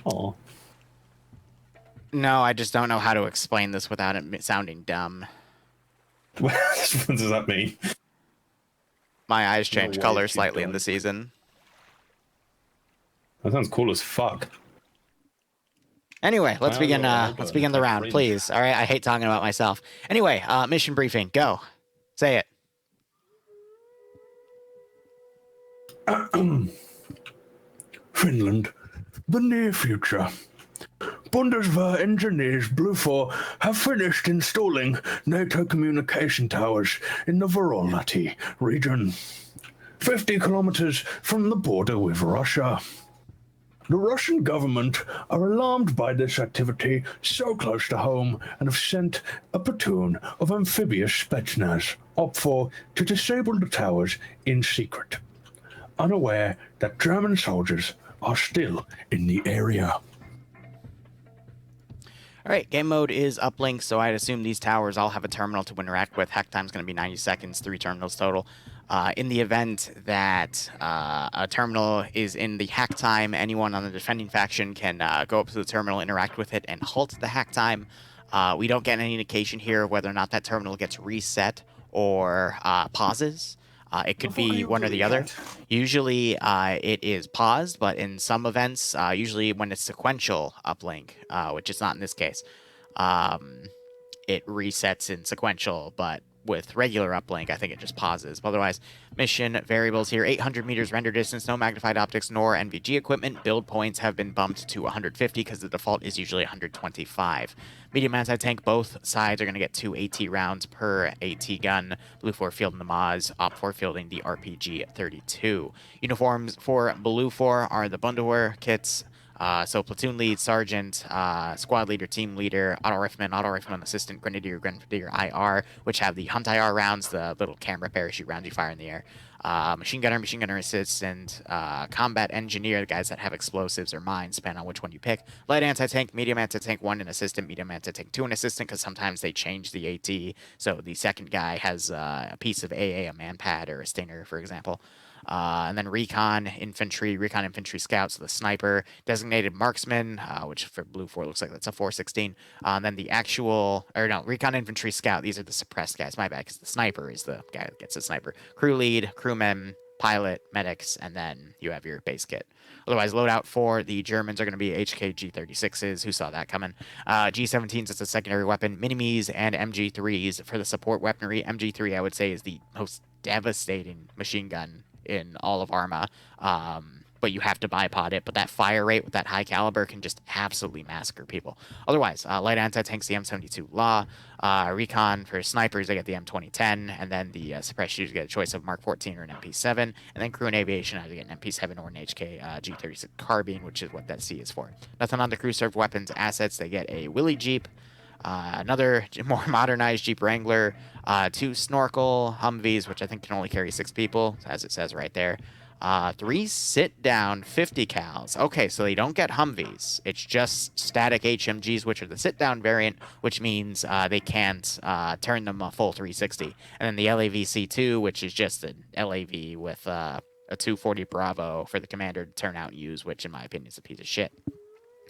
Oh. No, I just don't know how to explain this without it sounding dumb. What does that mean? My eyes change color slightly in the season. That sounds cool as fuck. Anyway, let's begin the round, please. All right, I hate talking about myself. Anyway, mission briefing, go. Say it. Finland, the near future. Bundeswehr engineers Blue 4 have finished installing NATO communication towers in the Virolati region, 50 kilometers from the border with Russia. The Russian government are alarmed by this activity so close to home and have sent a platoon of amphibious Spetsnaz, OP4, to disable the towers in secret, unaware that German soldiers are still in the area. All right, game mode is uplink, so I'd assume these towers all have a terminal to interact with. Hack time's going to be 90 seconds, 3 terminals total. In the event that a terminal is in the hack time, anyone on the defending faction can go up to the terminal, interact with it, and halt the hack time. We don't get any indication here whether or not that terminal gets reset or pauses. It could be one or the other. Usually it is paused, but in some events, usually when it's sequential uplink, which is not in this case, it resets in sequential, but with regular uplink, I think it just pauses. But otherwise, mission variables here, 800 meters render distance, no magnified optics nor NVG equipment. Build points have been bumped to 150 because the default is usually 125. Medium anti-tank, both sides are going to get 2 AT rounds per AT gun. Blue 4 fielding the Maz, Op 4 fielding the RPG-32. Uniforms for Blue 4 are the Bundeswehr kits. So platoon lead, sergeant, squad leader, team leader, auto rifleman, assistant, grenadier, IR, which have the hunt IR rounds, the little camera parachute rounds you fire in the air. Machine gunner assistant, combat engineer, the guys that have explosives or mines, depending on which one you pick. Light anti-tank, medium anti-tank, 1 an assistant, medium anti-tank, 2 an assistant, because sometimes they change the AT. So the second guy has a piece of AA, a man-pad, or a stinger, for example. And then recon infantry scout, so the sniper, designated marksman, which for Blue 4 looks like that's a 416. And then the recon infantry scout, these are the suppressed guys, my bad, because the sniper is the guy that gets the sniper. Crew lead, crewmen, pilot, medics, and then you have your base kit. Otherwise, loadout for the Germans are going to be HK G36s. Who saw that coming? G17s as a secondary weapon. Mini-Me's and MG3s for the support weaponry. MG3, I would say, is the most devastating machine gun in all of Arma, but you have to bipod it. But that fire rate with that high caliber can just absolutely massacre people. Otherwise, light anti-tanks, the M72 Law, recon for snipers, they get the M2010, and then the suppressed shooters get a choice of Mark 14 or an MP7, and then crew and aviation either get an MP7 or an HK G36 carbine, which is what that C is for. Nothing on the crew served weapons assets, they get a Willy Jeep, another more modernized Jeep Wrangler, 2 snorkel Humvees, which I think can only carry 6 people, as it says right there. 3 sit-down 50 cals. Okay, so they don't get Humvees. It's just static HMGs, which are the sit-down variant, which means they can't turn them a full 360. And then the LAV-C2, which is just an LAV with a 240 Bravo for the commander to turn out and use, which in my opinion is a piece of shit.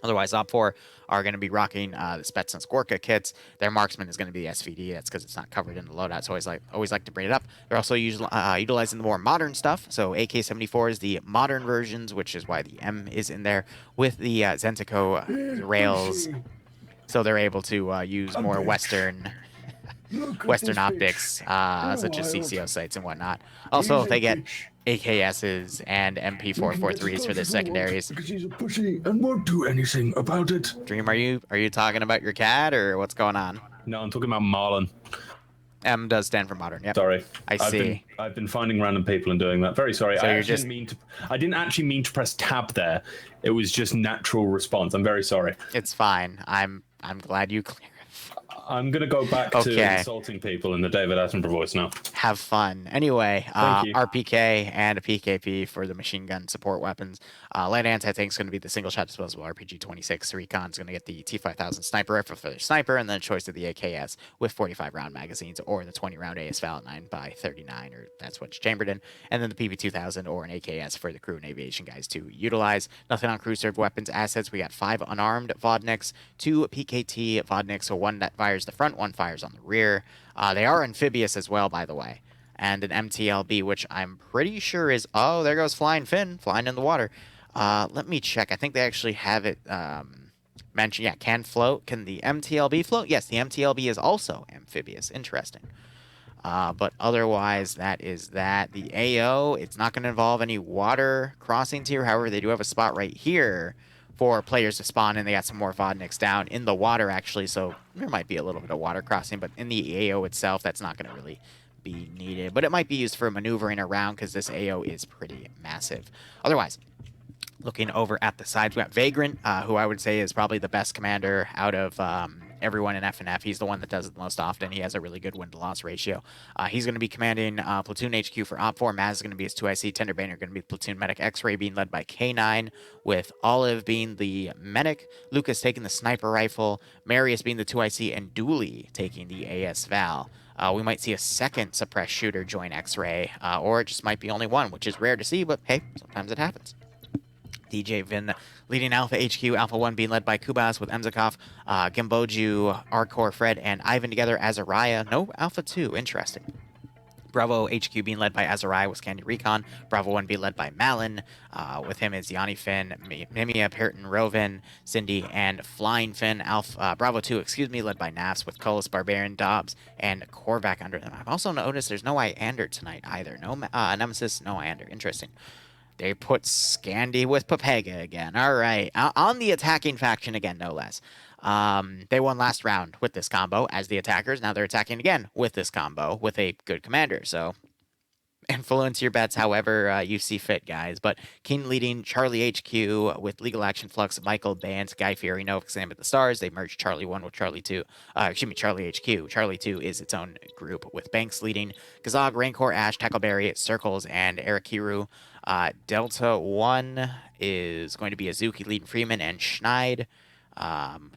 Otherwise, Op 4 are going to be rocking the Spetsnaz Gorka kits. Their marksman is going to be the SVD. That's because it's not covered in the loadout, so I always like to bring it up. They're also utilizing the more modern stuff. So AK-74 is the modern versions, which is why the M is in there, with the Zentico rails. So they're able to use more Western optics, such as CCO sights and whatnot. Also, they get AKSs and MP443s for their secondaries. Because he's a pussy and won't do anything about it. Dream, are you talking about your cat or what's going on? No, I'm talking about Marlon. M does stand for modern. Yep. Sorry, I see. I've been finding random people and doing that. Very sorry. So I didn't actually mean to press tab there. It was just natural response. I'm very sorry. It's fine. I'm glad you cleared. I'm gonna go back to insulting people in the David Attenborough voice now. have fun. Anyway, Thank you. RPK and a PKP for the machine gun support weapons. Light anti-tank is going to be the single-shot disposable RPG-26. Recon's going to get the T5000 sniper rifle for their sniper, and then a choice of the AKS with 45-round magazines, or the 20-round ASVAL 9x39, or that's what's chambered in, and then the PV2000 or an AKS for the crew and aviation guys to utilize. Nothing on crew served weapons assets. We got 5 unarmed Vodniks, 2 PKT Vodniks, so 1 that fires the front, 1 fires on the rear. They are amphibious as well, by the way. And an MTLB, which I'm pretty sure is... Oh, there goes Flying Finn, flying in the water. Let me check. I think they actually have it mentioned. Yeah, can float. Can the MTLB float? Yes, the MTLB is also amphibious. Interesting. But otherwise, that is that. The AO, it's not going to involve any water crossings here. However, they do have a spot right here for players to spawn, and they got some more Vodniks down in the water, actually, so there might be a little bit of water crossing, but in the AO itself, that's not going to really be needed. But it might be used for maneuvering around, because this AO is pretty massive. Otherwise, looking over at the sides, we got Vagrant, who I would say is probably the best commander out of everyone in FNF. He's the one that does it the most often. He has a really good win-to-loss ratio. He's going to be commanding Platoon HQ for Op4. Maz is going to be his 2IC. Tenderbaner going to be Platoon Medic. X-Ray being led by K9, with Olive being the Medic. Lucas taking the Sniper Rifle. Marius being the 2IC, and Dooley taking the AS-Val. We might see a second suppressed shooter join X-Ray, or it just might be only one, which is rare to see, but hey, sometimes it happens. DJ Vin leading Alpha HQ, Alpha 1 being led by Kubas with Emzakov, Gimboju, Arcor, Fred, and Ivan together. Azariah, no Alpha 2, interesting. Bravo HQ being led by Azariah with Candy Recon. Bravo 1 being led by Malin. With him is Yanni Finn, Mimia, Perton, Rovin, Cindy, and Flying Finn. Bravo 2, led by Nafs with Colas, Barbarian, Dobbs, and Korvac under them. I've also noticed there's no Iander tonight either. No Nemesis, no Iander. Interesting. They put Scandi with Papega again. All right. On the attacking faction again, no less. They won last round with this combo as the attackers. Now they're attacking again with this combo with a good commander. So influence your bets however you see fit, guys. But King leading Charlie HQ with Legal Action Flux, Michael Bant, Guy Fieri, Nova Exam at the Stars. They merged Charlie 1 with Charlie 2. Charlie HQ. Charlie 2 is its own group with Banks leading Kazog, Rancor, Ash, Tackleberry, Circles, and Eric Kiru. Delta 1 is going to be Azuki leading Freeman and Schneid.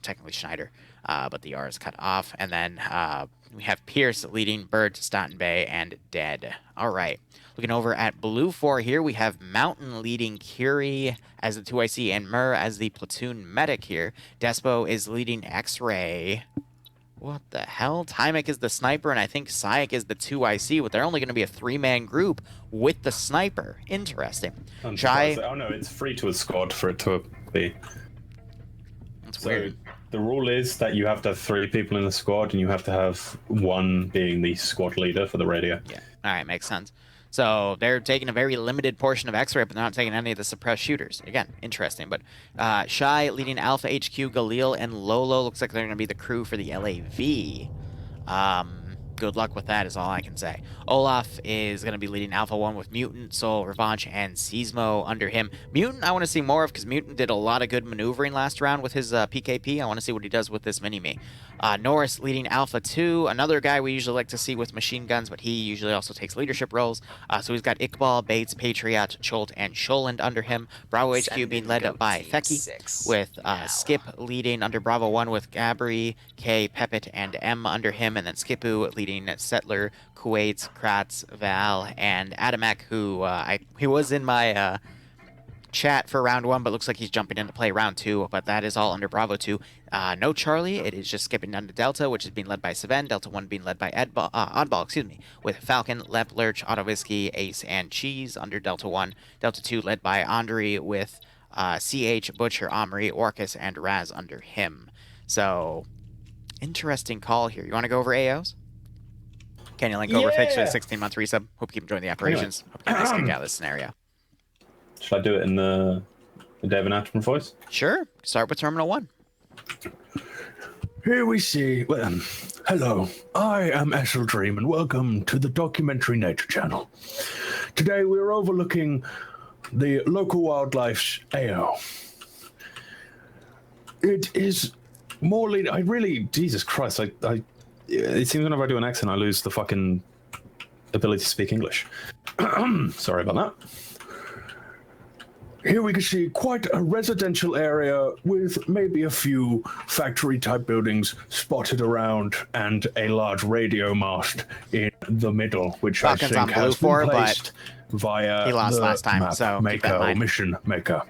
Technically Schneider, but the R is cut off. And then we have Pierce leading Bird, Staten Bay, and Dead. All right. Looking over at Blue 4 here, we have Mountain leading Curie as the 2IC and Mur as the platoon medic here. Despo is leading X-Ray. What the hell? Tymek is the sniper, and I think Sayek is the 2IC, but they're only going to be a 3-man group with the sniper. Interesting. Shy. Oh no, it's free to a squad for it to be. That's weird. The rule is that you have to have 3 people in the squad, and you have to have 1 being the squad leader for the radio. Yeah. All right, makes sense. So they're taking a very limited portion of X-Ray, but they're not taking any of the suppressed shooters. Again, interesting. But Shy leading Alpha HQ, Galil, and Lolo. Looks like they're going to be the crew for the LAV. Good luck with that is all I can say. Olaf is going to be leading Alpha 1 with Mutant, Soul, Revanche, and Seismo under him. Mutant I want to see more of because Mutant did a lot of good maneuvering last round with his PKP. I want to see what he does with this mini-me. Norris leading Alpha 2, another guy we usually like to see with machine guns, but he usually also takes leadership roles. So he's got Iqbal, Bates, Patriot, Cholt, and Sholand under him. Bravo HQ being led by Theki, with Skip leading under Bravo 1 with Gabri, K, Pepit, and M under him, and then Skipu leading Settler, Kuwait, Kratz, Val, and Adamak, who he was in my chat for round 1, but looks like he's jumping in to play round 2, but that is all under Bravo 2. No Charlie, it is just skipping down to Delta, which is being led by Seven, Delta 1 being led by Oddball, with Falcon, Lep, Lurch, Autovisky, Ace, and Cheese under Delta 1. Delta 2 led by Andre with CH, Butcher, Omri, Orcus, and Raz under him. So, interesting call here. You want to go over AOs? Can you link over fix for the 16-month resub? Hope you keep enjoying the operations. Hope you guys kick out this scenario. Should I do it in the Devon Atman voice? Sure. Start with Terminal 1. Here we see. Well, hello, I am Essel Dream, and welcome to the Documentary Nature Channel. Today we're overlooking the local wildlife's AO. It is more lead. I really, Jesus Christ, it seems whenever I do an accent, I lose the fucking ability to speak English. Sorry about that. Here we can see quite a residential area with maybe a few factory-type buildings spotted around and a large radio mast in the middle, which Falcon's I on think blue has for, been but placed via he lost the last time, map so keep maker that in or mind. mission maker.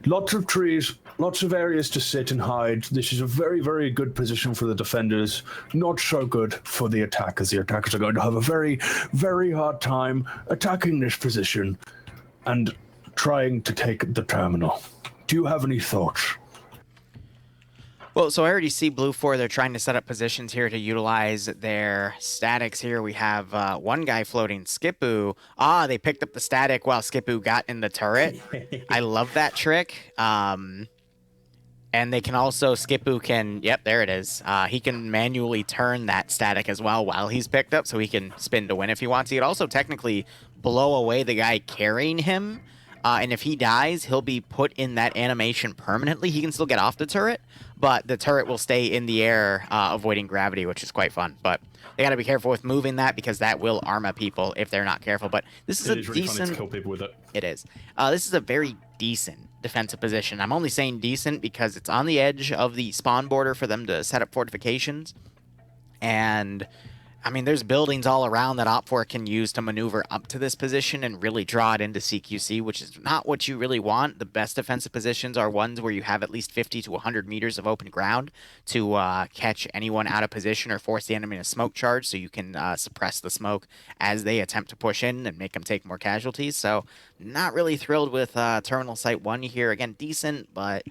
Lots of trees, lots of areas to sit and hide. This is a very, very good position for the defenders. Not so good for the attackers. The attackers are going to have a very, very hard time attacking this position and trying to take the terminal. Do you have any thoughts? Well, so I already see blue 4. They're trying to set up positions here to utilize their statics here. We have one guy floating, Skipu. Ah, they picked up the static while Skipu got in the turret. I love that trick. And they can also, Skipu can, yep, there it is. He can manually turn that static as well while he's picked up, so he can spin to win if he wants. He could also technically blow away the guy carrying him. And if he dies, he'll be put in that animation permanently. He can still get off the turret, but the turret will stay in the air, avoiding gravity, which is quite fun. But they got to be careful with moving that because that will Arma people if they're not careful. But this is a really decent... funny to kill people with it. It is. This is a very decent defensive position. I'm only saying decent because it's on the edge of the spawn border for them to set up fortifications. And... I mean, there's buildings all around that Op4 can use to maneuver up to this position and really draw it into CQC, which is not what you really want. The best defensive positions are ones where you have at least 50 to 100 meters of open ground to catch anyone out of position or force the enemy to smoke charge so you can suppress the smoke as they attempt to push in and make them take more casualties. So not really thrilled with Terminal Site 1 here. Again, decent, but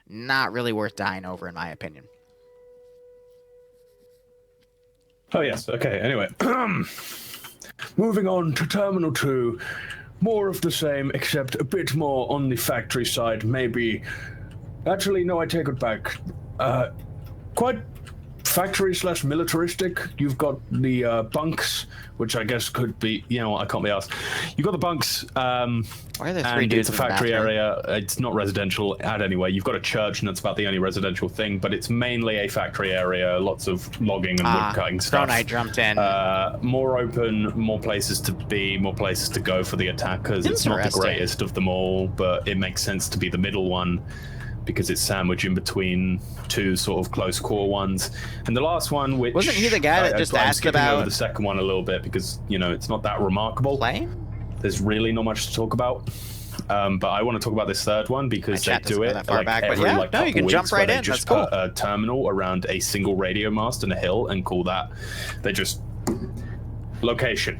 not really worth dying over in my opinion. Oh, yes. Okay, anyway. Moving on to Terminal 2. More of the same, except a bit more on the factory side. Maybe... Actually, no, I take it back. Quite factory/militaristic. You've got the bunks, which I guess could be... You know what, I can't be asked. You've got the bunks, Why are there three and dudes it's a in the factory bathroom? area. It's not residential anyway. You've got a church, and that's about the only residential thing, but it's mainly a factory area. Lots of logging and wood cutting stuff. I jumped in. More open, more places to be, more places to go for the attackers. It's not the Interesting. greatest of them all, but it makes sense to be the middle one because it's sandwiched in between two sort of close core ones. And the last one, which... Wasn't he the guy that just I'm asked skipping about- over the second one a little bit because, you know, it's not that remarkable. Plane? There's really not much to talk about. But I want to talk about this third one because My they chat doesn't do go it that far like back, but every yeah, like no, you couple can jump weeks where right they in, just that's put a terminal around a single radio mast and a hill and call that. They just... Location.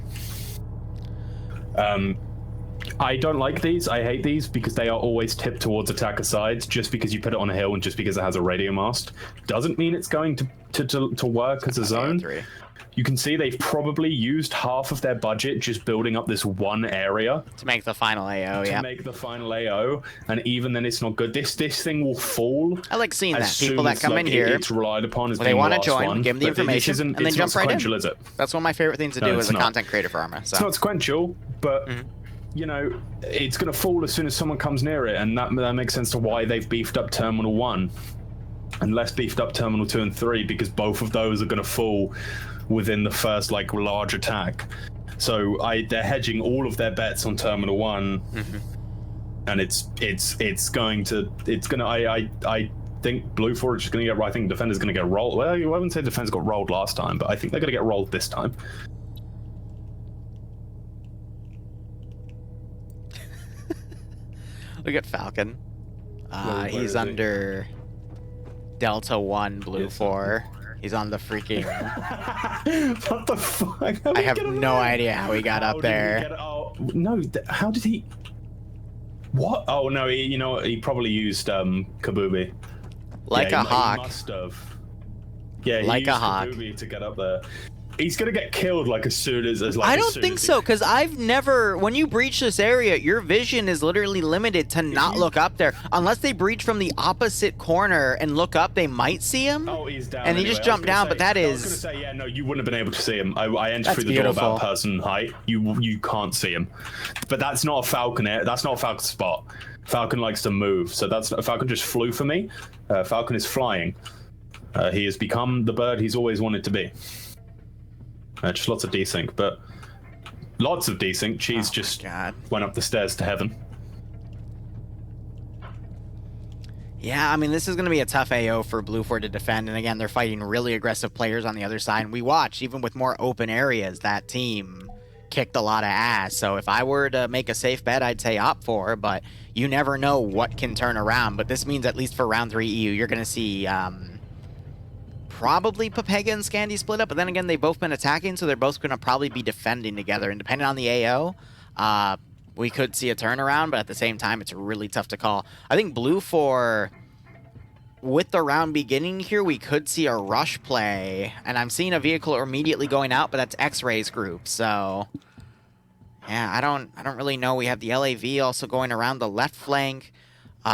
I don't like these. I hate these because they are always tipped towards attacker sides. Just because you put it on a hill and just because it has a radio mast doesn't mean it's going to work as a zone. You can see they've probably used half of their budget just building up this one area To make the final AO, to yeah. make the final AO, and even then it's not good. This thing will fall. I like seeing as that. soon People that as, come like, in here, it's relied upon as when they being want the to last join, one, give them the but this information, isn't- and then it's jump not right in. sequential, is it? That's one of my favorite things to No, do it's as a not. content creator for Arma. So. It's not sequential, but you know, it's going to fall as soon as someone comes near it, and that makes sense to why they've beefed up Terminal 1 and less beefed up Terminal 2 and 3, because both of those are going to fall within the first like large attack. So they're hedging all of their bets on Terminal 1, and I think Blue Forge is going to get. I think Defender's going to get rolled. Well, I wouldn't say Defender's got rolled last time, but I think they're going to get rolled this time. Look at Falcon. Where He's is he? under Delta 1, Blue Yes. 4. He's on the freaking... What the fuck? How did I he have get up no there? idea how he got How up did he there. get- oh, no, how did he... What? Oh, no, he probably used Kabubi. Like Yeah, a hawk. He must have. Yeah, he Like a used hawk. Kabubi to get up there. He's gonna get killed like as soon as like. I as don't soon think as he- so, because I've never... When you breach this area, your vision is literally limited to not look up there. Unless they breach from the opposite corner and look up, they might see him. Oh, he's down. And he anyway. just I was jumped gonna down, say- but that I is... was gonna say, yeah, no, you wouldn't have been able to see him. I entered That's through the door beautiful. about person height. You can't see him, but that's not a Falcon. That's not a Falcon spot. Falcon likes to move, so that's Falcon just flew for me. Falcon is flying. He has become the bird he's always wanted to be. Just lots of desync, but lots of desync. Cheese Oh, just God. went up the stairs to heaven. Yeah, I mean, this is going to be a tough AO for Blue 4 to defend. And again, they're fighting really aggressive players on the other side. And we watch, even with more open areas, that team kicked a lot of ass. So if I were to make a safe bet, I'd say Op4, but you never know what can turn around. But this means at least for round 3 EU, you're going to see probably Pepega and Scandy split up. But then again, they've both been attacking, so they're both going to probably be defending together. And depending on the AO, we could see a turnaround, but at the same time, it's really tough to call. I think Blue 4, with the round beginning here, we could see a rush play, and I'm seeing a vehicle immediately going out, but that's X-Ray's group, so yeah, I don't really know. We have the LAV also going around the left flank. We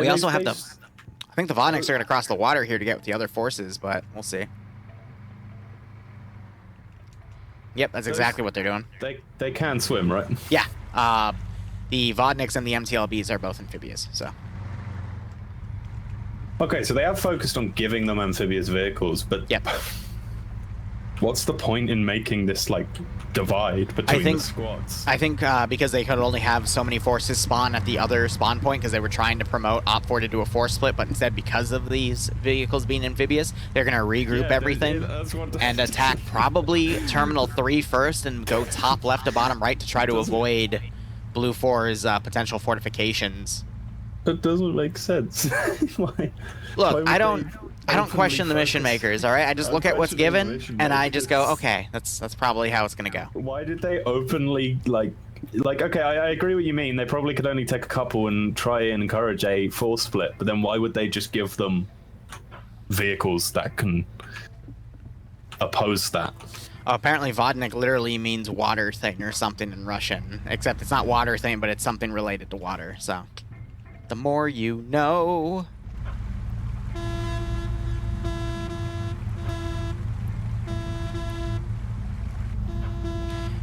also have the, I think the Vodniks are going to cross the water here to get with the other forces, but we'll see. Yep, that's exactly what they're doing. They can swim, right? Yeah. The Vodniks and the MTLBs are both amphibious, so. Okay, so they have focused on giving them amphibious vehicles, but Yep. what's the point in making this, like, divide between the squads? I think because they could only have so many forces spawn at the other spawn point because they were trying to promote Op4 to do a force split, but instead, because of these vehicles being amphibious, they're going to regroup everything and attack probably Terminal 3 first and go top left to bottom right to try to avoid Blue 4's potential fortifications. That doesn't make sense. Why I don't question the mission makers, all right? I just look at what's given, and I just go, okay, that's probably how it's going to go. Why did they openly, like, okay, I agree what you mean. They probably could only take a couple and try and encourage a force split, but then why would they just give them vehicles that can oppose that? Oh, apparently Vodnik literally means water thing or something in Russian, except it's not water thing, but it's something related to water, so the more you know.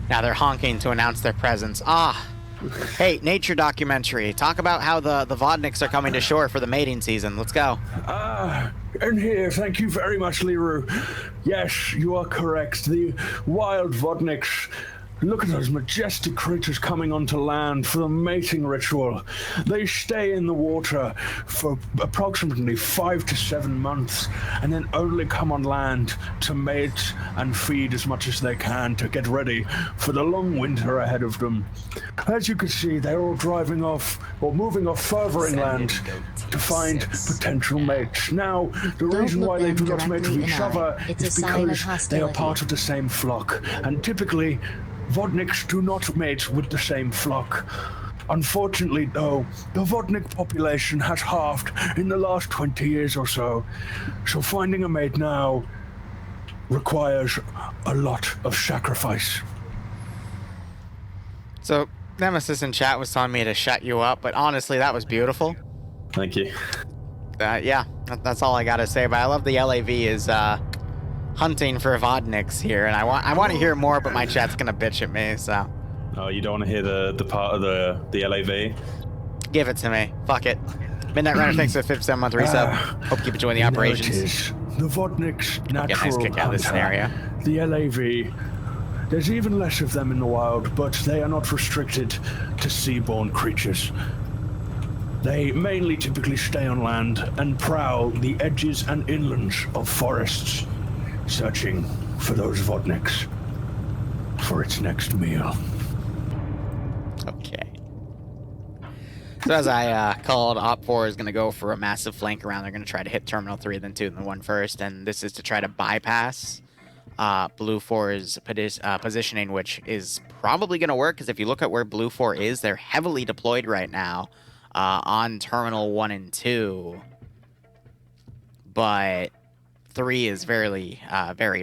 Now they're honking to announce their presence. Ah, hey, nature documentary. Talk about how the Vodniks are coming to shore for the mating season. Let's go. And here, thank you very much, Liru. Yes, you are correct. The wild Vodniks. Look at those majestic creatures coming onto land for the mating ritual. They stay in the water for approximately 5 to 7 months and then only come on land to mate and feed as much as they can to get ready for the long winter ahead of them. As you can see, they're all driving off or moving off further inland to find potential mates. Now, the reason why they do not mate with each other is because they are part of the same flock, and typically Vodniks do not mate with the same flock. Unfortunately, though, the Vodnik population has halved in the last 20 years or so, so finding a mate now requires a lot of sacrifice. So, Nemesis in chat was telling me to shut you up, but honestly, that was beautiful. Thank you. Yeah, that's all I gotta say, but I love the LAV is, hunting for Vodniks here, and I want to hear more, but my chat's gonna bitch at me, so. Oh, you don't want to hear the part of the LAV? Give it to me. Fuck it. Midnight Runner, thanks for the 57-month resub. Hope you keep enjoying the operations. The Vodnik's natural Get a nice kick out of this scenario. The LAV. There's even less of them in the wild, but they are not restricted to seaborne creatures. They mainly typically stay on land and prowl the edges and inlands of forests, searching for those Vodniks for its next meal. Okay. So as I called, Op4 is going to go for a massive flank around. They're going to try to hit Terminal 3, then 2, then 1 first. And this is to try to bypass Blue 4's positioning, which is probably going to work, because if you look at where Blue 4 is, they're heavily deployed right now on Terminal 1 and 2. But 3 is very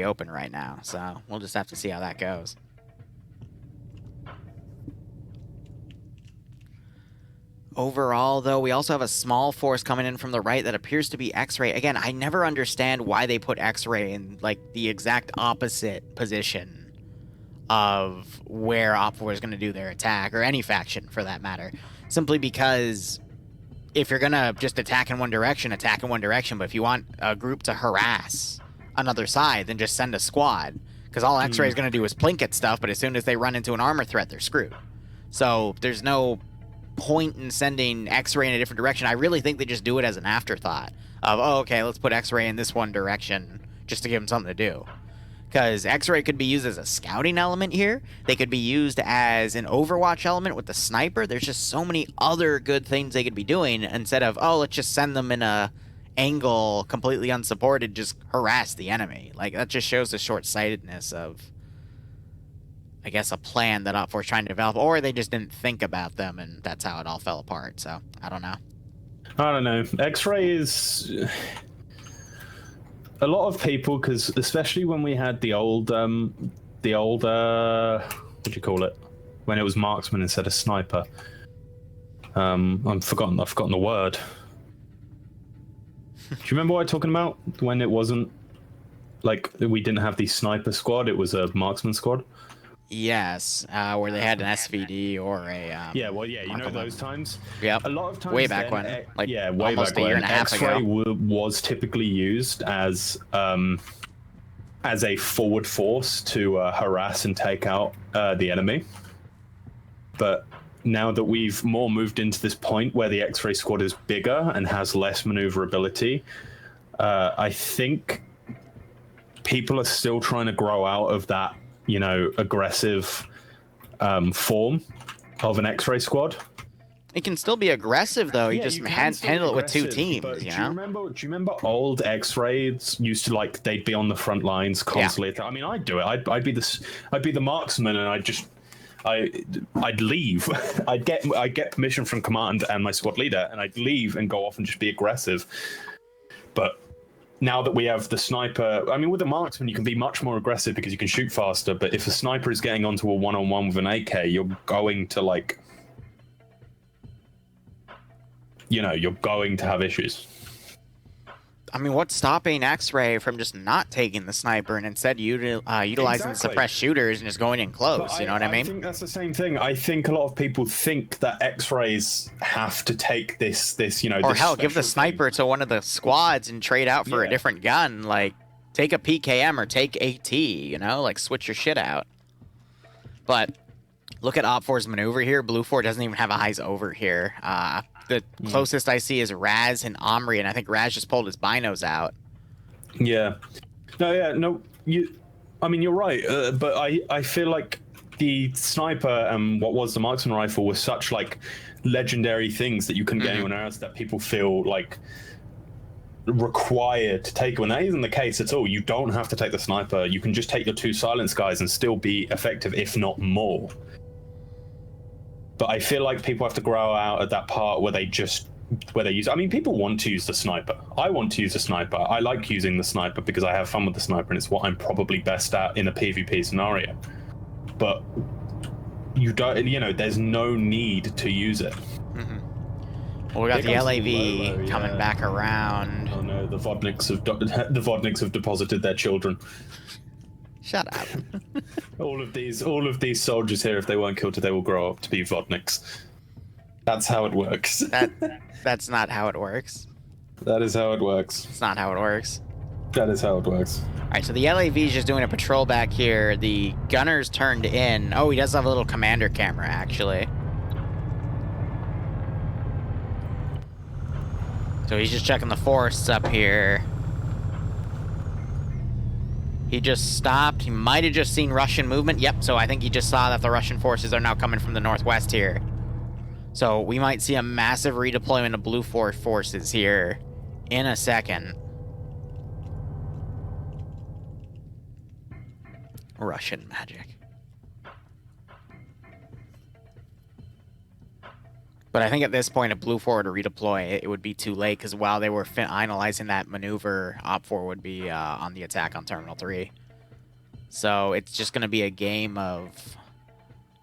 open right now, so we'll just have to see how that goes. Overall, though, we also have a small force coming in from the right that appears to be X-Ray. Again, I never understand why they put X-Ray in, like, the exact opposite position of where Op4 is going to do their attack, or any faction, for that matter. Simply because if you're going to just attack in one direction, but if you want a group to harass another side than just send a squad. Because all X-Ray is going to do is plink at stuff, but as soon as they run into an armor threat, they're screwed. So there's no point in sending X-Ray in a different direction. I really think they just do it as an afterthought of, oh, okay, let's put X-Ray in this one direction just to give them something to do. Because X-Ray could be used as a scouting element here. They could be used as an Overwatch element with the sniper. There's just so many other good things they could be doing instead of, oh, let's just send them in a angle completely unsupported, just harass the enemy. Like, that just shows the short-sightedness of, I guess, a plan that Op4 is trying to develop, or they just didn't think about them, and that's how it all fell apart. So, I don't know. I don't know. X-Ray is... A lot of people, because especially when we had the old, what do you call it? When it was marksman instead of sniper. I've forgotten the word. Do you remember what I'm talking about? When it wasn't, like, we didn't have the sniper squad, it was a marksman squad? Yes, where they had an SVD or a... yeah, well, yeah, you know those times? Yep. A lot of times... Way back when. Like, yeah, way almost back a year when. and a half ago. X-Ray was typically used as a forward force to harass and take out the enemy. But now that we've more moved into this point where the X-Ray squad is bigger and has less maneuverability, I think people are still trying to grow out of that, you know, aggressive form of an X-Ray squad. It can still be aggressive, though. You Yeah, just you can still handle it be with two aggressive, teams, but you do know? you remember old X-Rays used to, like, they'd be on the front lines constantly? Yeah. I mean, I'd do it. I'd be the marksman, and I'd leave. I'd get permission from command and my squad leader, and I'd leave and go off and just be aggressive. But now that we have the sniper, I mean, with the marksman, you can be much more aggressive because you can shoot faster. But if a sniper is getting onto a one-on-one with an AK, you're going to, like, you know, you're going to have issues. I mean, what's stopping X-Ray from just not taking the sniper and instead utilizing the suppressed shooters and just going in close? You know what I mean? I think that's the same thing. I think a lot of people think that X-Rays have to take this, you know, or hell, give the sniper to one of the squads and trade out for a different gun. Like, take a PKM or take AT. You know, like, switch your shit out. But look at Op4's maneuver here. Blue 4 doesn't even have eyes over here. The closest I see is Raz and Omri, and I think Raz just pulled his binos out. Yeah. No, I mean, you're right, but I feel like the sniper and what was the marksman rifle were such, like, legendary things that you couldn't get anyone else, that people feel, like, required to take when that isn't the case at all. You don't have to take the sniper. You can just take your two silence guys and still be effective, if not more. But I feel like people have to grow out at that part where they use. I mean, people want to use the sniper. I want to use the sniper. I like using the sniper because I have fun with the sniper, and it's what I'm probably best at in a PvP scenario. But you don't. You know, there's no need to use it. Well, we got the LAV coming back around. Oh no, the Vodniks have deposited their children. Shut up. all of these soldiers here, if they weren't killed today, will grow up to be Vodniks. That's how it works. That's not how it works. That is how it works. It's not how it works. That is how it works. All right, so the LAV is just doing a patrol back here. The gunner's turned in. Oh, he does have a little commander camera, actually. So he's just checking the forests up here. He just stopped. He might have just seen Russian movement. Yep, so I think he just saw that the Russian forces are now coming from the northwest here. So we might see a massive redeployment of Blue 4 forces here in a second. Russian magic. But I think at this point, if Blue 4 were to redeploy, it would be too late, because while they were finalizing that maneuver, Op 4 would be on the attack on Terminal 3. So it's just going to be a game of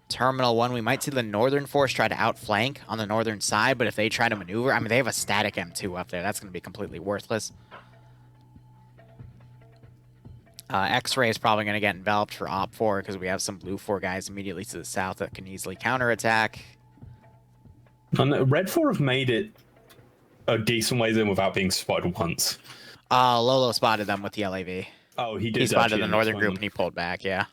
Terminal 1. We might see the Northern Force try to outflank on the northern side, but if they try to maneuver, I mean, they have a static M2 up there. That's going to be completely worthless. X-Ray is probably going to get enveloped for Op 4, because we have some Blue 4 guys immediately to the south that can easily counterattack. And Red 4 have made it a decent ways in without being spotted once. Lolo spotted them with the LAV. Oh, he did. He spotted actually the in northern this group one. and he pulled back. Yeah.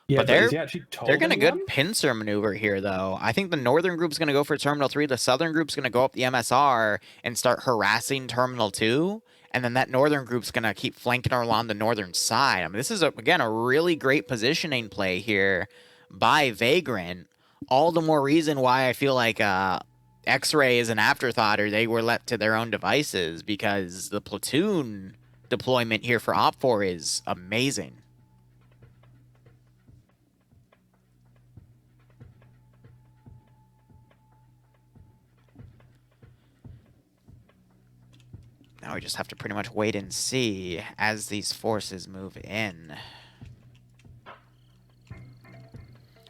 Yeah, But is he actually they're getting a told good one? pincer maneuver here, though. I think the northern group's going to go for Terminal 3. The southern group's going to go up the MSR and start harassing Terminal 2. And then that northern group's going to keep flanking along the northern side. I mean, this is, again, a really great positioning play here by Vagrant. All the more reason why I feel like X-Ray is an afterthought, or they were left to their own devices, because the platoon deployment here for Op4 is amazing. Now we just have to pretty much wait and see as these forces move in.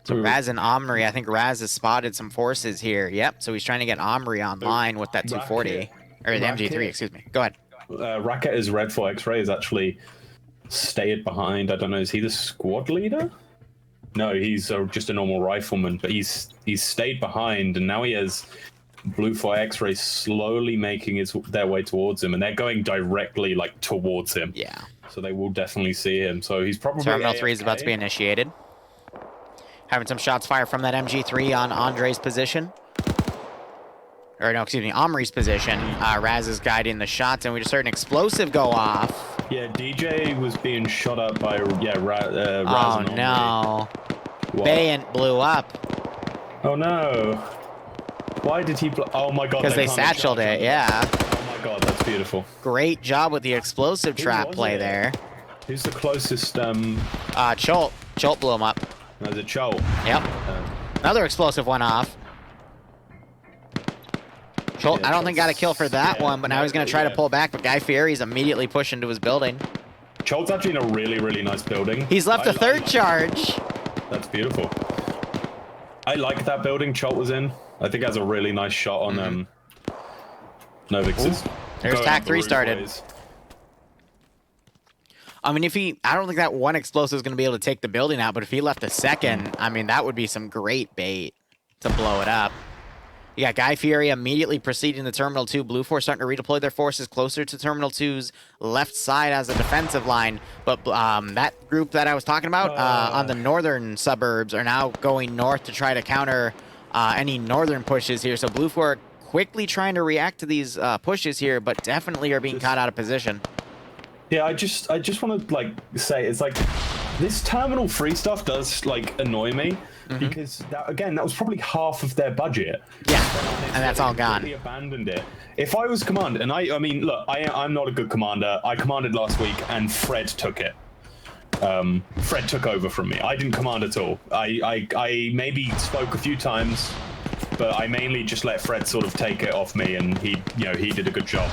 So Raz and Omri, I think Raz has spotted some forces here. Yep, so he's trying to get Omri online with that 240. Or the MG3, excuse me. Go ahead. Racket is red for X-Ray is actually stayed behind. I don't know, is he the squad leader? No, he's just a normal rifleman, but he's stayed behind, and now he has Blue for X-Ray slowly making their way towards him, and they're going directly like towards him. Yeah. So they will definitely see him. So he's probably Terminal AFK. 3 is about to be initiated. Having some shots fired from that MG3 on Andre's position. Or no, excuse me, Omri's position. Raz is guiding the shots, and we just heard an explosive go off. Yeah, DJ was being shot up by Raz Oh and Omri. no. Bayant blew up. Oh no. Why did he oh my god. Because they satcheled it, yeah. Oh my god, that's beautiful. Great job with the explosive trap play it? there. Who's the closest Cholt. Cholt blew him up. No, the Cholt. Yep. Another explosive went off. Cholt, Yeah, I don't think got a kill for that one, but now he's going to try to pull back, but Guy Fieri's immediately pushed into his building. Cholt's actually in a really, really nice building. He's left a third charge. That's beautiful. I like that building Cholt was in. I think it has a really nice shot on Novix's. There's TAC 3 started. I mean, I don't think that one explosive is going to be able to take the building out, but if he left a second, I mean, that would be some great bait to blow it up. You got Guy Fieri immediately proceeding to Terminal 2. Blue Force starting to redeploy their forces closer to Terminal 2's left side as a defensive line. But that group that I was talking about on the northern suburbs are now going north to try to counter any northern pushes here. So Blue Force quickly trying to react to these pushes here, but definitely are being caught out of position. Yeah, I just want to like say it's like this Terminal 3 stuff does like annoy me because that was probably half of their budget. Yeah, and that's all gone. They abandoned it. If I was commander, and I mean, look, I'm not a good commander. I commanded last week, and Fred took it. Fred took over from me. I didn't command at all. I maybe spoke a few times, but I mainly just let Fred sort of take it off me, and he did a good job.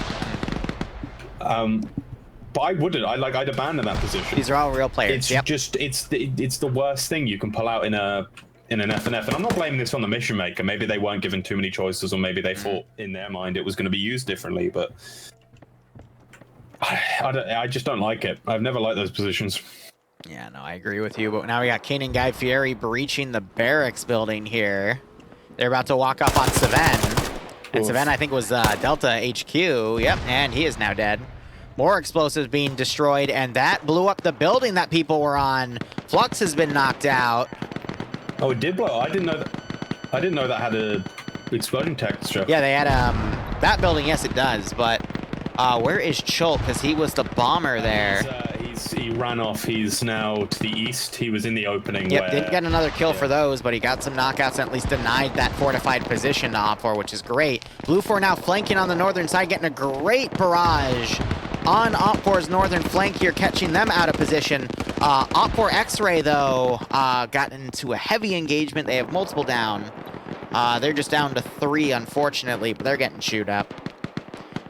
But I wouldn't. I'd abandon that position. These are all real players. It's just it's the worst thing you can pull out in an FNF, and I'm not blaming this on the mission maker. Maybe they weren't given too many choices, or maybe they thought in their mind it was going to be used differently. But I just don't like it. I've never liked those positions. Yeah, no, I agree with you. But now we got Kane and Guy Fieri breaching the barracks building here. They're about to walk up on Saven. And Saven, I think, was Delta HQ. Yep, and he is now dead. More explosives being destroyed, and that blew up the building that people were on. Flux has been knocked out. Oh, it did blow. I didn't know that had a explosion texture. Yeah, they had that building. Yes, it does. But where is Cholt? Because he was the bomber there. He ran off. He's now to the east. He was in the opening. Yep, didn't get another kill for those, but he got some knockouts and at least denied that fortified position to Op4, which is great. Blue 4 now flanking on the northern side, getting a great barrage on Op4's northern flank here, catching them out of position. Op4 X-Ray, though, got into a heavy engagement. They have multiple down. They're just down to 3, unfortunately, but they're getting chewed up.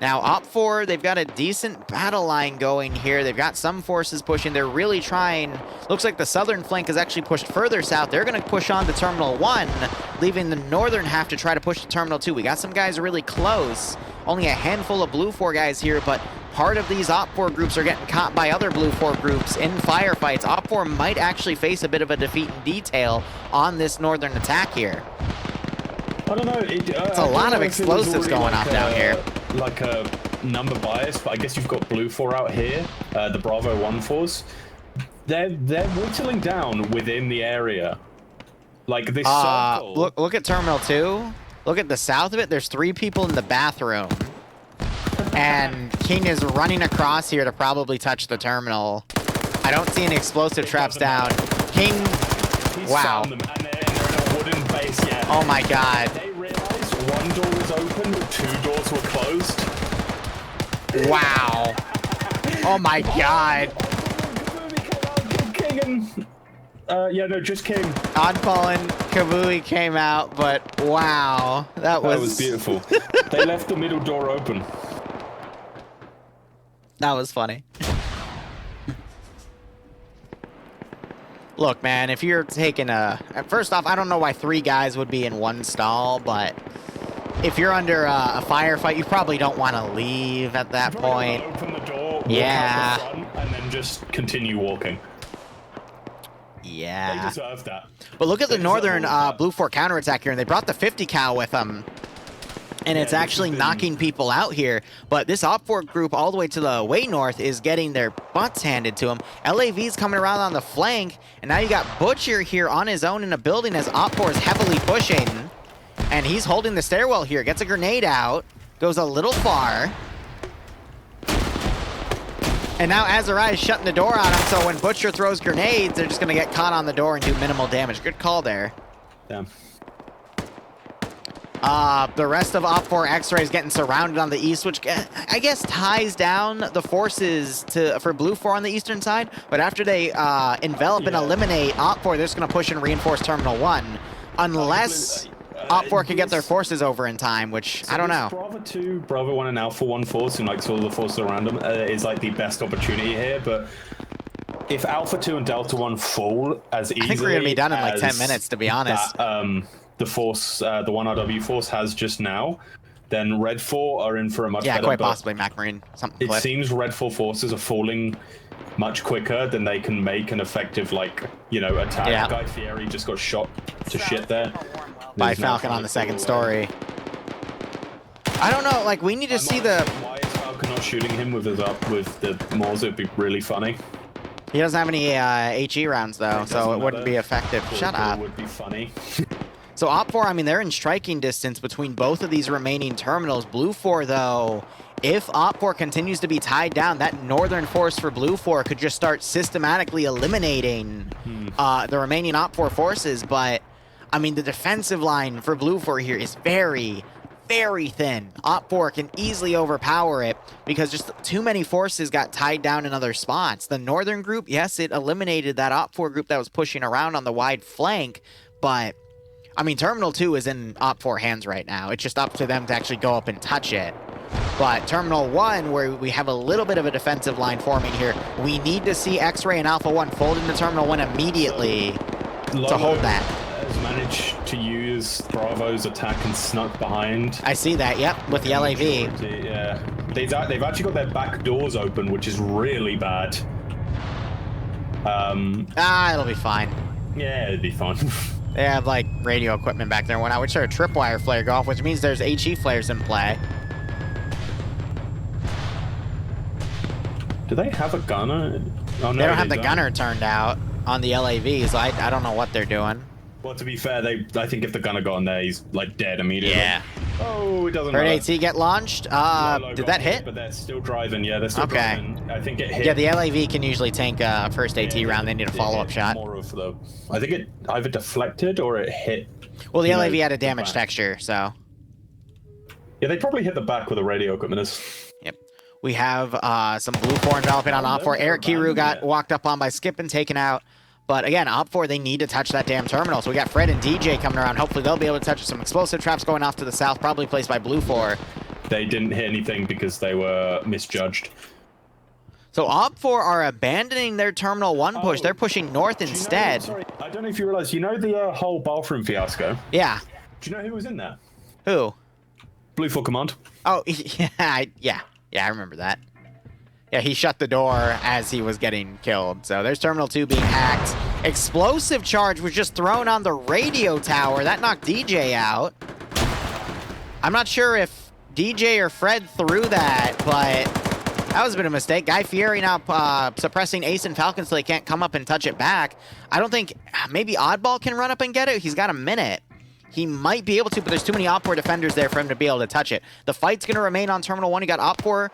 Now, Op4, they've got a decent battle line going here. They've got some forces pushing. They're really trying. Looks like the southern flank is actually pushed further south. They're going to push on to Terminal 1, leaving the northern half to try to push to Terminal 2. We got some guys really close. Only a handful of Blue 4 guys here, but part of these Op4 groups are getting caught by other Blue 4 groups in firefights. Op4 might actually face a bit of a defeat in detail on this northern attack here. I don't know. It's a lot of explosives going off down here. Like a number bias, but I guess you've got Blue 4 out here, the Bravo 1 force. They're whittling down within the area. Like this circle. Look at Terminal 2. Look at the south of it. There's 3 people in the bathroom. And King is running across here to probably touch the terminal. I don't see any explosive traps down. King, wow. Found them, and they're in a wooden base, yeah. Oh my god. They realized 1 door was open, 2 doors were closed. Wow. Oh my god. King and... yeah, no, just King. Oddball and Kavui came out, but wow. That was beautiful. They left the middle door open. That was funny. Look, man, if you're taking a... First off, I don't know why 3 guys would be in 1 stall, but if you're under a firefight, you probably don't want to leave at that point. Open the door, walk yeah. out the front, and then just continue walking. Yeah. They deserve that. But look at the northern Blue 4 counterattack here, and they brought the 50 cal with them. And it's actually knocking people out here. But this Op4 group all the way to the way north is getting their butts handed to them. LAV's coming around on the flank. And now you got Butcher here on his own in a building as Op4 is heavily pushing. And he's holding the stairwell here. Gets a grenade out. Goes a little far. And now Azariah is shutting the door on him. So when Butcher throws grenades, they're just going to get caught on the door and do minimal damage. Good call there. Damn. The rest of Op4 X-Ray is getting surrounded on the east, which I guess ties down the forces for Blue 4 on the eastern side. But after they envelop and eliminate Op4, they're just going to push and reinforce Terminal 1. Unless Op4 can get their forces over in time, which I don't know. Bravo 2, Bravo 1, and Alpha 1 force, and like all the forces around them, is like the best opportunity here. But if Alpha 2 and Delta 1 fall as easily, I think we're going to be done in like 10 minutes, to be honest. The force, the 1RW force has just now, then Red 4 are in for a much better. Yeah, quite possibly McMarine. It seems Red 4 forces are falling much quicker than they can make an effective, like, you know, attack. Yeah. Guy Fieri just got shot to shit there. By Falcon on the second story. I don't know, like, we need to see the... Why is Falcon not shooting him with his with the Moors? It'd be really funny. He doesn't have any HE rounds, though, so it wouldn't be effective. Shut up. It would be funny. So Op4, I mean, they're in striking distance between both of these remaining terminals. Blue 4, though, if Op4 continues to be tied down, that northern force for Blue 4 could just start systematically eliminating the remaining Op4 forces. But, I mean, the defensive line for Blue 4 here is very, very thin. Op4 can easily overpower it because just too many forces got tied down in other spots. The northern group, yes, it eliminated that Op4 group that was pushing around on the wide flank, but... I mean, Terminal 2 is in Op4 hands right now. It's just up to them to actually go up and touch it. But Terminal 1, where we have a little bit of a defensive line forming here, we need to see X-Ray and Alpha 1 fold into Terminal 1 immediately to hold that. Has managed to use Bravo's attack and snuck behind. I see that, yep, with the LAV. Yeah. They've actually got their back doors open, which is really bad. It'll be fine. Yeah, it'd be fine. They have, like, radio equipment back there. When I would start a tripwire flare go off, which means there's HE flares in play. Do they have a gunner? Oh, no, they don't have the gunner turned out on the LAV, so I don't know what they're doing. Well, to be fair, I think if the gunner got on there, he's, like, dead immediately. Yeah. Oh, it doesn't Heard matter. AT get launched? Did that hit? But they're still driving, yeah, they're still driving. I think it hit. Yeah, the LAV can usually tank a first AT round. They need a follow-up shot. More of the, I think it either deflected or it hit. Well, the LAV had a damage texture, so... Yeah, they probably hit the back where the radio equipment is. Yep. We have some Blue 4 enveloping on Op4. Eric Kiru got walked up on by Skip and taken out. But again, Op4, they need to touch that damn terminal. So we got Fred and DJ coming around. Hopefully they'll be able to touch some explosive traps going off to the south, probably placed by Blue 4. They didn't hit anything because they were misjudged. So Op4 are abandoning their Terminal 1 push. They're pushing north instead. Sorry, I don't know if you realize, you know the whole bathroom fiasco? Yeah. Do you know who was in there? Who? Blue 4 Command. Oh, yeah, I remember that. Yeah, he shut the door as he was getting killed. So there's Terminal 2 being hacked. Explosive charge was just thrown on the radio tower. That knocked DJ out. I'm not sure if DJ or Fred through that, but that was a bit of a mistake. Guy Fieri now suppressing Ace and Falcon so they can't come up and touch it back. I don't think, maybe Oddball can run up and get it. He's got a minute. He might be able to, but there's too many Op4 defenders there for him to be able to touch it. The fight's going to remain on Terminal 1. You got Op4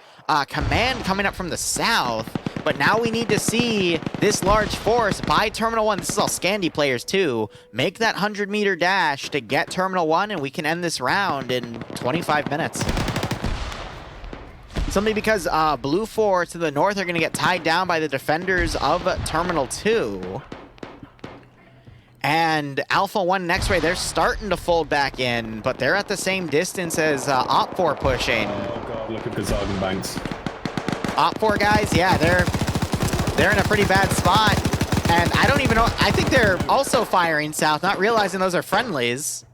Command coming up from the south, but now we need to see this large force by Terminal 1. This is all Scandi players too. Make that 100-meter dash to get Terminal 1, and we can end this round in 25 minutes. Simply because Blue 4 to the north are going to get tied down by the defenders of Terminal 2. And Alpha 1 and X-Ray, they're starting to fold back in, but they're at the same distance as Op4 pushing. Oh god, look at Gazagan Banks. Op4 guys, yeah, they're in a pretty bad spot. And I don't even know, I think they're also firing south, not realizing those are friendlies.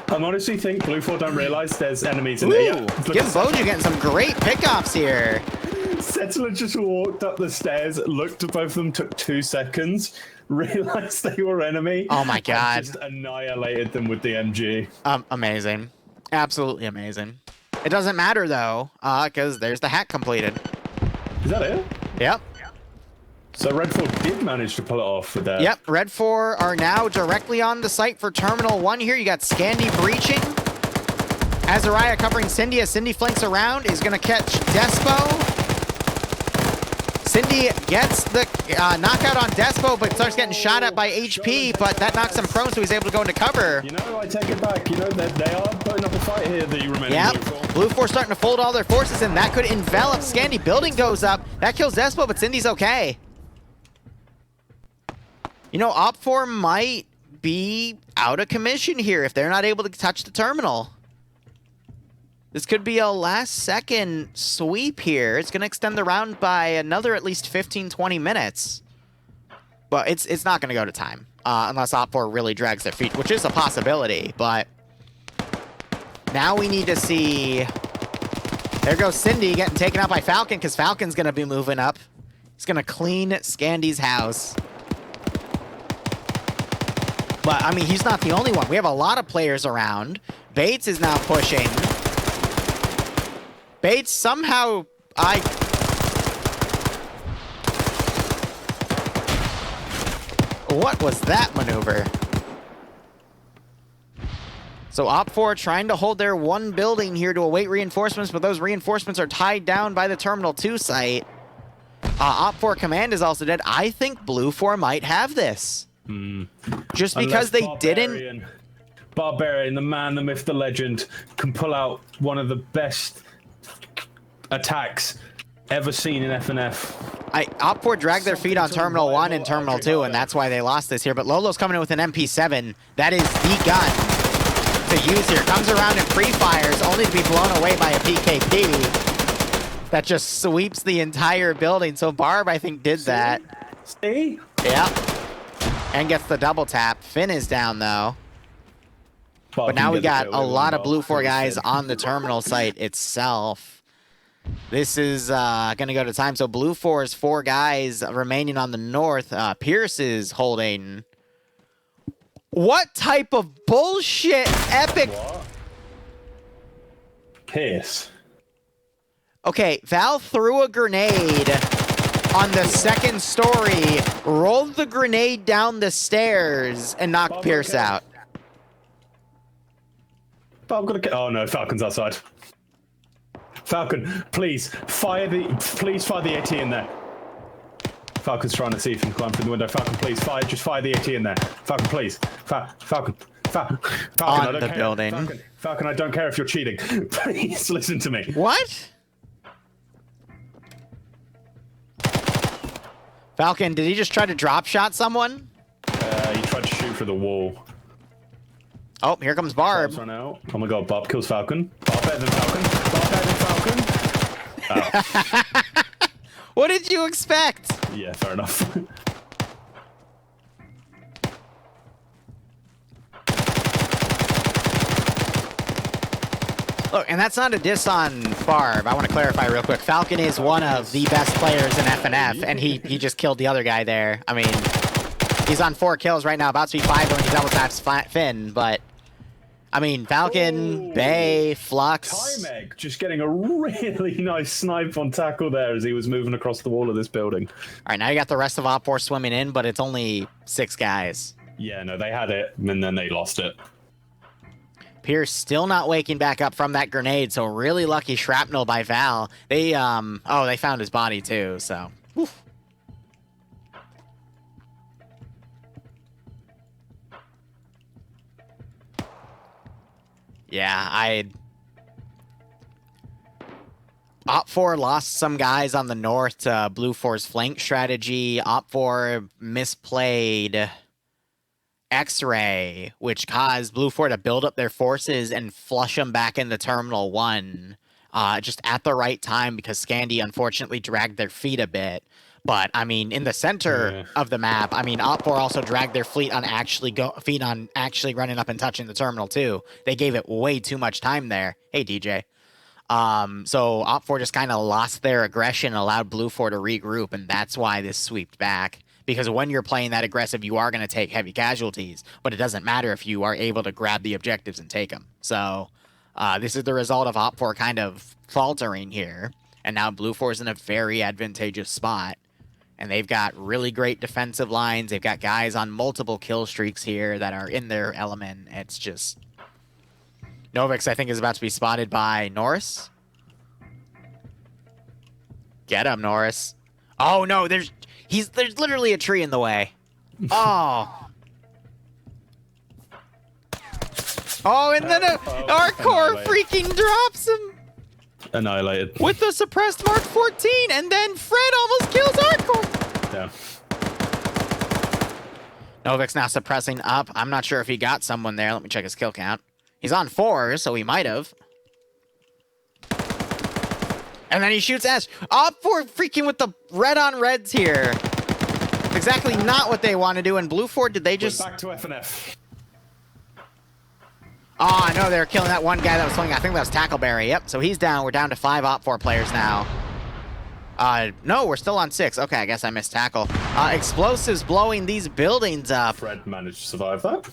I honestly think Blue 4 don't realize there's enemies in there. Yeah, Give Boju getting some great pickoffs here. Settler just walked up the stairs, looked at both of them, took 2 seconds, realized they were enemy. Oh my god. Just annihilated them with the MG. Amazing. Absolutely amazing. It doesn't matter though, because there's the hack completed. Is that it? Yep. So Red 4 did manage to pull it off with that. Yep, Red 4 are now directly on the site for Terminal 1 here. You got Scandi breaching. Azariah covering Cindy as Cindy flanks around, is going to catch Despo. Cindy gets the knockout on Despo, but starts getting shot at by HP, but that knocks him prone, so he's able to go into cover. You know, I take it back. You know, they are putting up a fight here, the remaining Yep. Blue 4. Blue 4 starting to fold all their forces, and that could envelop Scandi. Building goes up. That kills Despo, but Cindy's okay. You know, Op4 might be out of commission here if they're not able to touch the terminal. This could be a last-second sweep here. It's going to extend the round by another at least 15, 20 minutes. But it's not going to go to time, unless Op4 really drags their feet, which is a possibility. But now we need to see... There goes Cindy getting taken out by Falcon, because Falcon's going to be moving up. He's going to clean Scandi's house. But, I mean, he's not the only one. We have a lot of players around. Bates is now pushing. Bates somehow... What was that maneuver? So Op4 trying to hold their one building here to await reinforcements, but those reinforcements are tied down by the Terminal 2 site. Op4 Command is also dead. I think Blue 4 might have this. Just because they didn't... Barbarian, the man, the myth, the legend, can pull out one of the best attacks ever seen in FNF. Op4 dragged their feet on Terminal 1 and Terminal 2, and that's why they lost this here. But Lolo's coming in with an MP7. That is the gun to use here. Comes around and pre-fires, only to be blown away by a PKP. That just sweeps the entire building. So Barb, I think, did that. See? Yeah. And gets the double tap. Finn is down, though. But now we got a lot of Blue 4 guys on the terminal site itself. This is going to go to time. So Blue 4's 4 guys remaining on the north. Pierce is holding... What type of bullshit epic... What? Pierce. Okay, Val threw a grenade on the second story, rolled the grenade down the stairs, and knocked Pierce out. Oh no, Falcon's outside. Falcon, please fire the AT in there. Falcon's trying to see if he can climb through the window. Falcon, please just fire the AT in there. Falcon, please. Falcon, on the building. Falcon, I don't care if you're cheating. Please listen to me. What? Falcon, did he just try to drop shot someone? He tried to shoot through the wall. Oh, here comes Barb. Run out. Oh my god, Barb kills Falcon. Barb better than Falcon. Barb better than Falcon. Oh. What did you expect? Yeah, fair enough. Look, and that's not a diss on Barb. I want to clarify real quick. Falcon is one of the best players in FNF, and he just killed the other guy there. I mean, he's on 4 kills right now, about to be 5 when he double taps Finn, but I mean, Falcon, Ooh. Bay, Flux. Timeg just getting a really nice snipe on tackle there as he was moving across the wall of this building. All right, now you got the rest of Op 4 swimming in, but it's only 6 guys. Yeah, no, they had it, and then they lost it. Pierce still not waking back up from that grenade, so really lucky shrapnel by Val. They, oh, they found his body too, so. Oof. Yeah, Op 4 lost some guys on the north to Blue 4's flank strategy. Op 4 misplayed X-Ray, which caused Blue 4 to build up their forces and flush them back into Terminal 1 just at the right time because Scandi unfortunately dragged their feet a bit. But, I mean, in the center of the map, I mean, Op 4 also dragged their feet on actually running up and touching the terminal, too. They gave it way too much time there. Hey, DJ. So Op 4 just kind of lost their aggression and allowed Blue 4 to regroup, and that's why this sweeped back. Because when you're playing that aggressive, you are going to take heavy casualties, but it doesn't matter if you are able to grab the objectives and take them. So this is the result of Op 4 kind of faltering here, and now Blue 4 is in a very advantageous spot. And they've got really great defensive lines. They've got guys on multiple kill streaks here that are in their element. It's just... Novix, I think, is about to be spotted by Norris. Get him, Norris. Oh, no, there's literally a tree in the way. Oh. Oh, and then our core freaking drops him. Annihilated. With the suppressed Mark 14, and then Fred almost kills Arcore. Yeah. Novix now suppressing up. I'm not sure if he got someone there. Let me check his kill count. He's on 4, so he might have. And then he shoots Ash. Op 4 freaking with the red on reds here. Exactly not what they want to do. And Blue 4, did they just... We're back to FNF. Oh, I know they were killing that one guy that was swinging. I think that was Tackleberry. Yep, so he's down. We're down to 5 Op 4 players now. No, we're still on 6. Okay, I guess I missed Tackle. Explosives blowing these buildings up. Fred managed to survive that.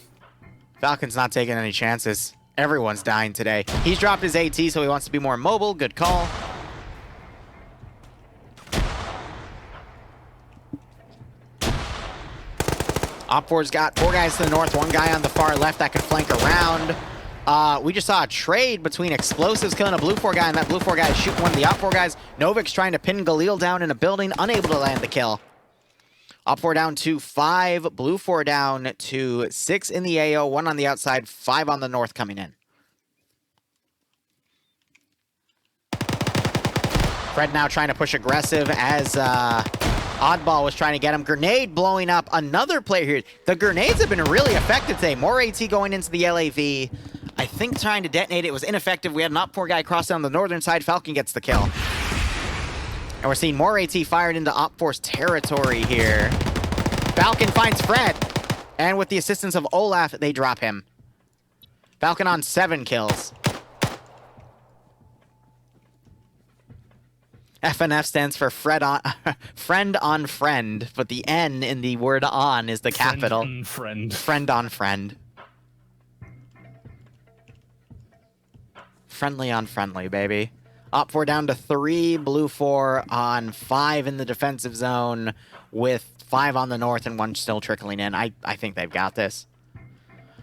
Falcon's not taking any chances. Everyone's dying today. He's dropped his AT, so he wants to be more mobile. Good call. Op 4's got 4 guys to the north, 1 guy on the far left that could flank around. We just saw a trade between Explosives killing a Blue 4 guy, and that Blue 4 guy is shooting one of the Op 4 guys. Novix trying to pin Galil down in a building, unable to land the kill. Op 4 down to 5, Blue 4 down to 6 in the AO, 1 on the outside, 5 on the north coming in. Fred now trying to push aggressive as Oddball was trying to get him. Grenade blowing up another player here. The grenades have been really effective today. More AT going into the LAV. I think trying to detonate it was ineffective. We had an Op 4 guy cross down the northern side. Falcon gets the kill. And we're seeing more AT fired into Op 4's territory here. Falcon finds Fred. And with the assistance of Olaf, they drop him. Falcon on 7 kills. FNF stands for friend on friend, but the N in the word on is the capital. Friend on friend. Friendly on friendly, baby. Op 4 down to 3, Blue 4 on 5 in the defensive zone with 5 on the north and 1 still trickling in. I think they've got this.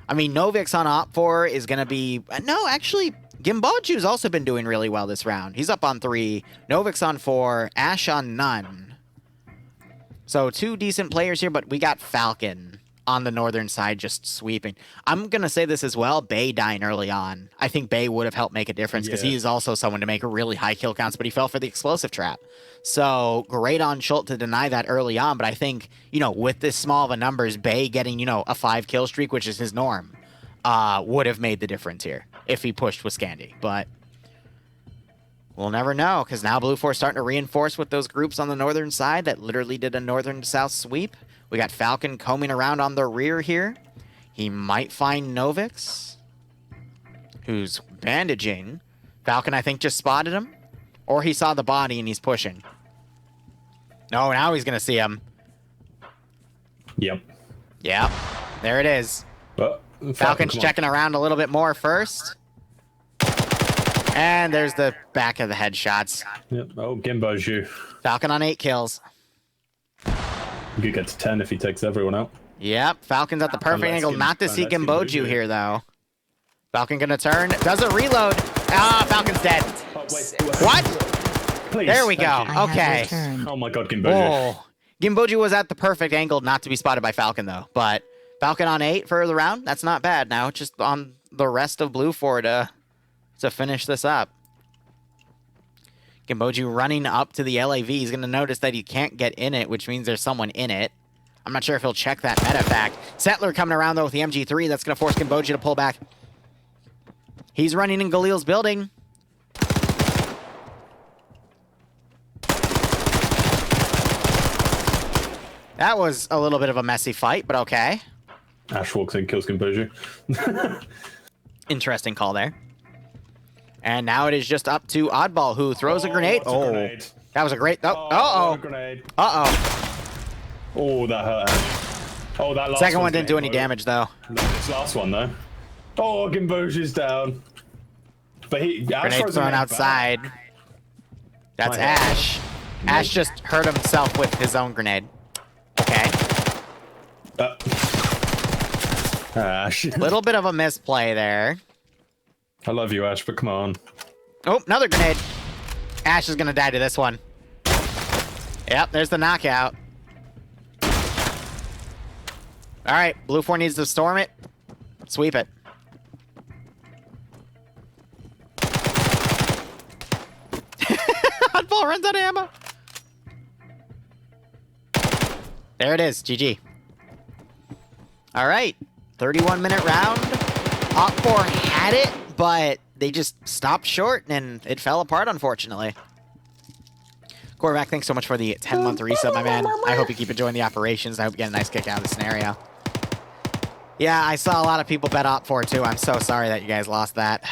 I mean, Novix on Op 4 is going to be... No, actually, Gimbaju's also been doing really well this round. He's up on 3, Novix on 4, Ash on none. So 2 decent players here, but we got Falcon on the northern side just sweeping. I'm going to say this as well, Bay dying early on. I think Bay would have helped make a difference because he is also someone to make a really high kill counts, but he fell for the explosive trap. So great on Schultz to deny that early on, but I think, you know, with this small of a numbers, Bay getting, you know, a 5 kill streak, which is his norm, would have made the difference here if he pushed with Scandi. But we'll never know because now Blue 4 starting to reinforce with those groups on the northern side that literally did a northern to south sweep. We got Falcon combing around on the rear here. He might find Novix, who's bandaging. Falcon, I think, just spotted him. Or he saw the body and he's pushing. No, now he's going to see him. Yep. Yeah, there it is. Falcon's checking around a little bit more first. And there's the back of the headshots. Yep. Oh, Gimbo's you. Falcon on 8 kills. You could get to 10 if he takes everyone out. Yep, Falcon's at the perfect Unless angle not to see unless Gimboju here, though. Falcon gonna turn, does a reload. Ah, Falcon's dead. Oh, wait. What? Please. There we go. Thank you. Okay. Oh my god, Gimboju. Oh, Gimboju was at the perfect angle not to be spotted by Falcon, though. But Falcon on 8 for the round, that's not bad. Now it's just on the rest of Blue 4 to finish this up. Gimboju running up to the LAV. He's going to notice that he can't get in it, which means there's someone in it. I'm not sure if he'll check that meta fact. Settler coming around, though, with the MG3. That's going to force Gimboju to pull back. He's running in Galil's building. That was a little bit of a messy fight, but okay. Ash walks in, kills Gimboju. Interesting call there. And now it is just up to Oddball, who throws a grenade. That's a grenade. That was a great... what a Uh-oh. grenade. Uh-oh. Oh, that hurt. Oh, that last Second one one's didn't do getting any low. damage, though. No, this last one, though. Oh, Gimboju's down. But he... Grenade thrown outside. That's My head. Ash. Nope. Ash just hurt himself with his own grenade. Okay. Ash. Little bit of a misplay there. I love you, Ash, but come on. Oh, another grenade. Ash is going to die to this one. Yep, there's the knockout. All right, Blue 4 needs to storm it. Sweep it. Oddball runs out of ammo. There it is, GG. All right, 31-minute round. Op 4 had it, but they just stopped short, and it fell apart, unfortunately. Corvac, thanks so much for the 10-month resub, my man. I hope you keep enjoying the operations. I hope you get a nice kick out of the scenario. Yeah, I saw a lot of people bet Op 4, too. I'm so sorry that you guys lost that.